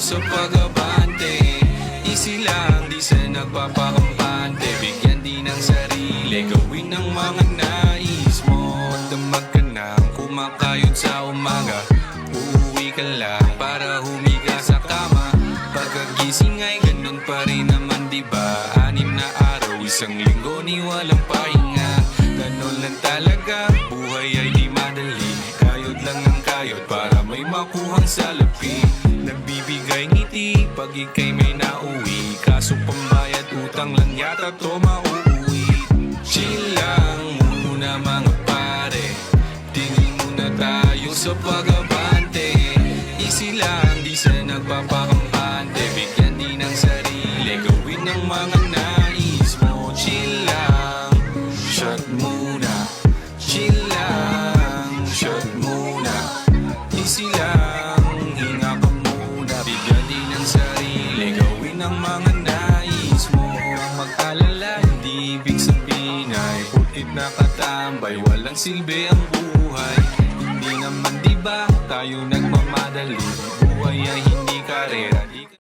sa pag-abante. Easy lang, di sa nagpapakampante. Bigyan din ng sarili, gawin ang mga nais mo. Magdamag ka nang kumakayod sa umaga. Uuwi ka lang para humiga sa kama. Pagkagising ay ganun pa rin naman, diba? 6 na araw, isang linggo ni walang pahinga. Ganun lang talaga, buhay ay di madali. Kayod lang ng kayod para may makuhang salapi. Nagbibigay ngiti pag ika'y may nauwi. Kaso pambayad utang lang yata to mauuwi. Chill lang muna mga pare, tingin muna tayo sa pag-abante. Easy lang, di sa nagpapakampante. Bigyan din ng sarili, gawin ang mga nais mo. Chill lang, shot muna. Chill lang, shot muna. Easy lang, hinga ka muna. Bigyan din ng sarili, gawin ang mga nais mo. Huwag mag-alala, hindi ibig sabihin ay putit na katambay, walang silbi ang buhay. Hindi naman diba tayo nagmamadali.